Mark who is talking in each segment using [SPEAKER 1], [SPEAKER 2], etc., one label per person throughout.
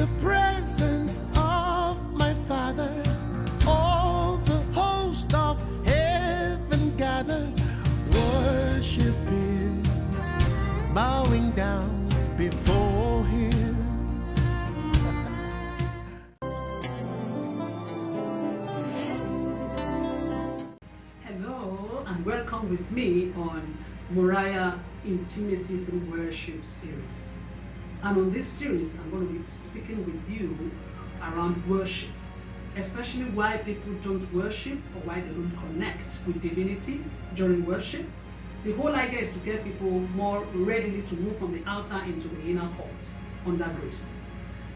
[SPEAKER 1] the presence of my Father, all the host of heaven gather, worshiping, bowing down before Him.
[SPEAKER 2] Hello and welcome with me on Moriah Intimacy Through Worship series. And on this series, I'm going to be speaking with you around worship, especially why people don't worship or why they don't connect with divinity during worship. The whole idea is to get people more readily to move from the altar into the inner court under grace.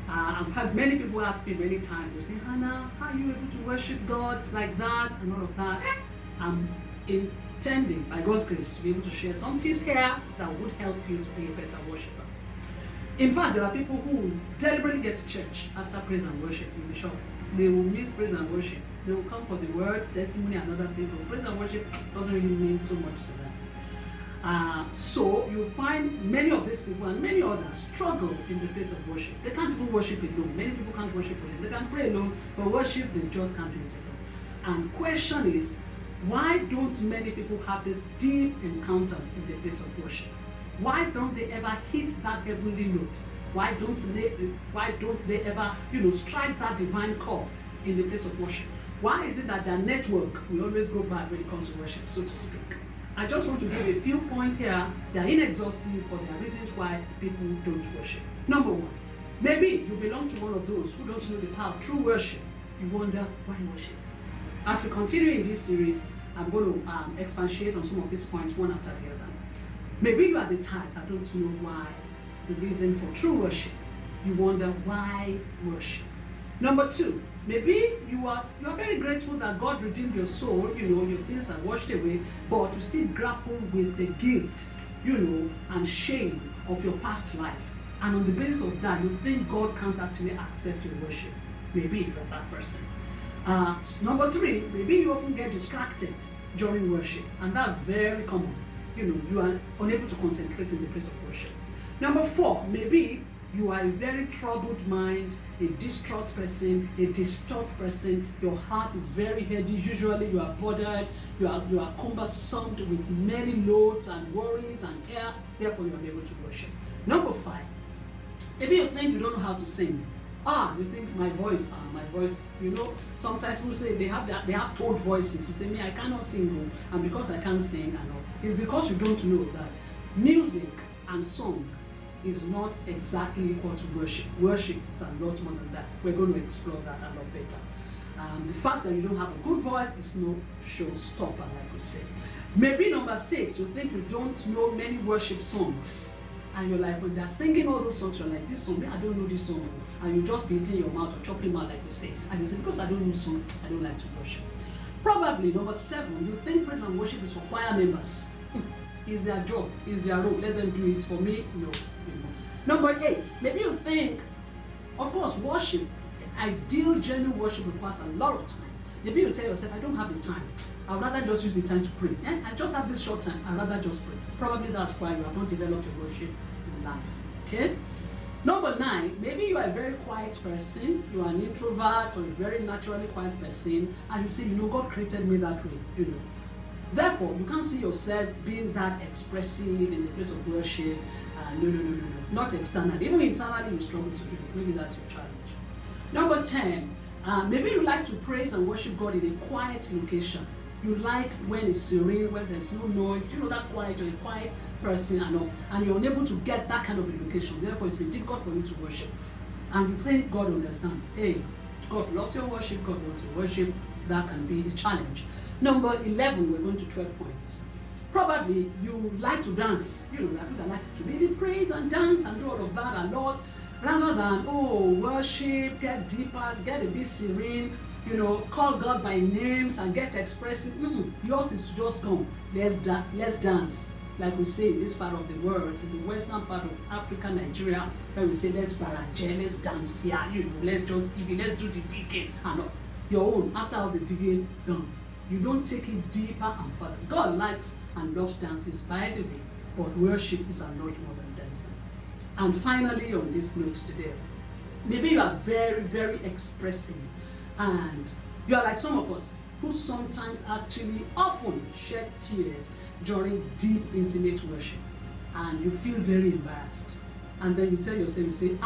[SPEAKER 2] I've had many people ask me many times, they say, Hannah, how are you able to worship God like that and all of that? I'm intending, by God's grace, to be able to share some tips here that would help you to be a better worshiper. In fact, there are people who deliberately get to church after praise and worship. You'll be shocked. They will miss praise and worship. They will come for the word, testimony, and other things, but praise and worship doesn't really mean so much to them. So you'll find many of these people and many others struggle in the place of worship. They can't even worship alone. Many people can't worship alone. They can pray alone, but worship, they just can't do it alone. And question is, why don't many people have these deep encounters in the place of worship? Why don't they ever hit that heavenly note? Why don't they ever, strike that divine chord in the place of worship? Why is it that their network will always go bad when it comes to worship, so to speak? I just want to give a few points here. They are inexhaustive, but there are reasons why people don't worship. Number one, maybe you belong to one of those who don't know the power of true worship. You wonder why worship. As we continue in this series, I'm going to expatiate on some of these points one after the other. Maybe you are the type that don't know why, the reason for true worship. You wonder why worship. Number two, maybe you are very grateful that God redeemed your soul, your sins are washed away, but you still grapple with the guilt, and shame of your past life. And on the basis of that, you think God can't actually accept your worship. Maybe you're that person. Number three, maybe you often get distracted during worship, and that's very common. You are unable to concentrate in the place of worship. Number four, maybe you are a very troubled mind, a distraught person, a disturbed person. Your heart is very heavy. Usually you are bothered, you are cumbersome with many loads and worries and care. Therefore, you are unable to worship. Number five, maybe you think you don't know how to sing. You think my voice. Sometimes people say they have told voices. You say, me, I cannot sing, and because I can't sing, I know. It's because you don't know that music and song is not exactly equal to worship. Worship is a lot more than that. We're going to explore that a lot better. The fact that you don't have a good voice is no showstopper, like we say. Maybe number six, you think you don't know many worship songs. And you're like, when they're singing all those songs, you're like, this song, I don't know this song. And you just beat in your mouth or chop your mouth, like we say. And you say, because I don't know songs, I don't like to worship. Probably number seven, you think praise and worship is for choir members. It's their job, it's their role. Let them do it. For me, no. Number eight, maybe you think, of course, worship, ideal genuine worship requires a lot of time. Maybe you tell yourself, I don't have the time. I'd rather just use the time to pray. I just have this short time. I'd rather just pray. Probably that's why you have not developed your worship in life. Okay? Number nine, maybe you are a very quiet person. You are an introvert or a very naturally quiet person. And you say, God created me that way. Therefore, you can't see yourself being that expressive in the place of worship. No. Not externally. Even internally, you struggle to do it. Maybe that's your challenge. Number 10, maybe you like to praise and worship God in a quiet location. You like when it's serene, when there's no noise, that quiet, you're a quiet person and you're unable to get that kind of a location. Therefore, it's been difficult for you to worship. And you think God understands. Hey, God loves your worship, God wants your worship. That can be a challenge. Number 11, we're going to 12 points. Probably you like to dance. Like people that like to really praise and dance and do all of that a lot, rather than, worship, get deeper, get a bit serene, call God by names and get expressive. Yours is just gone. Let's dance. Like we say in this part of the world, in the western part of Africa, Nigeria, where we say let's baraje, let's dance here, let's just give it, let's do the digging. And your own, after all the digging done, you don't take it deeper and further. God likes and loves dances, by the way, but worship is a lot more than dancing. And finally, on this note today, Maybe you are very, very expressive, and you are like some of us who sometimes actually often shed tears during deep, intimate worship, and you feel very embarrassed. And then you tell yourself, you say,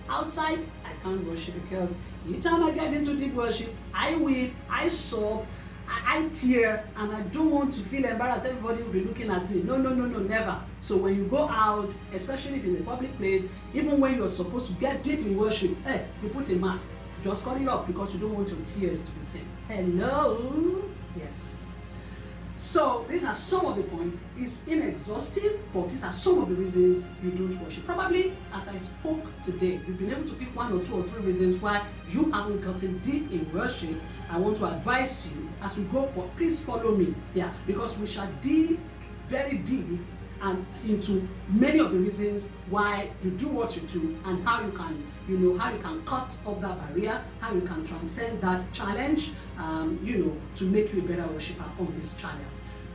[SPEAKER 2] outside I can't worship, because anytime I get into deep worship, I weep, I sob, I tear, and I don't want to feel embarrassed. Everybody will be looking at me. No, never. So when you go out, especially if in a public place, even when you're supposed to get deep in worship, you put a mask. Just cut it off, because you don't want your tears to be seen. Hello? Yes. So these are some of the points. It's inexhaustive, but these are some of the reasons you don't worship. Probably, as I spoke today, you've been able to pick 1 or 2 or 3 reasons why you haven't gotten deep in worship. I want to advise you as we go for, please follow me, because we shall dig very deep and into many of the reasons why you do what you do, and how you can cut off that barrier, how you can transcend that challenge, to make you a better worshiper on this channel.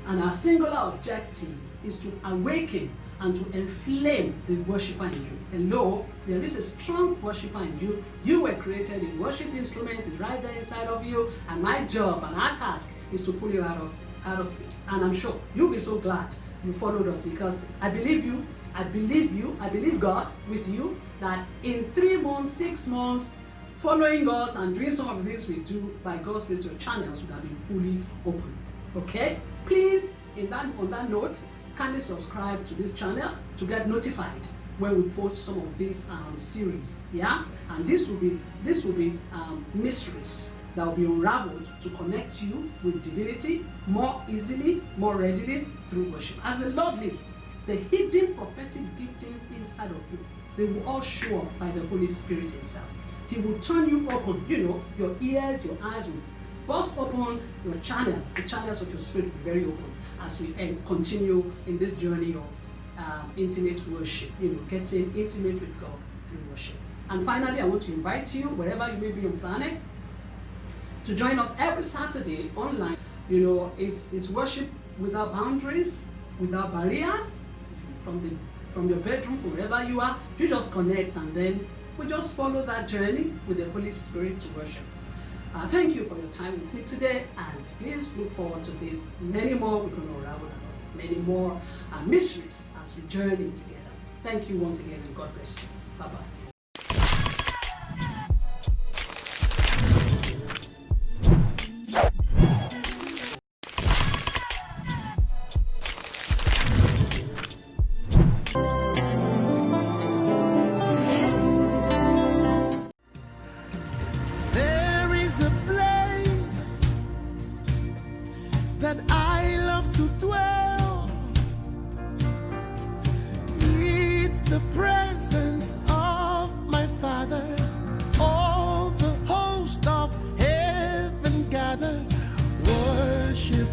[SPEAKER 2] And our singular objective is to awaken and to inflame the worshiper in you. Hello, there is a strong worshiper in you. You were created, a worship instrument is right there inside of you, and my job and our task is to pull you out of it. And I'm sure you'll be so glad you followed us, because I believe you, I believe God with you, that in 3 months, 6 months, following us and doing some of the things we do, by God's grace, your channels would have been fully opened. Okay? Please, on that note, kindly subscribe to this channel to get notified when we post some of these series. And this will be mysteries that will be unraveled to connect you with divinity more easily, more readily through worship. As the Lord lives, the hidden prophetic giftings inside of you, they will all show up by the Holy Spirit himself. He will turn you open, your ears, your eyes will burst open, your channels, the channels of your spirit will be very open as we continue in this journey of intimate worship, getting intimate with God through worship. And finally, I want to invite you, wherever you may be on planet, to join us every Saturday online. It's worship without boundaries, without barriers, from your bedroom, from wherever you are. You just connect, and then we just follow that journey with the Holy Spirit to worship. Thank you for your time with me today, and please look forward to this. Many more, we're going to unravel many more mysteries as we journey together. Thank you once again, and God bless you. Bye-bye.
[SPEAKER 1] That I love to dwell. It's the presence of my Father. All the host of heaven gather, worship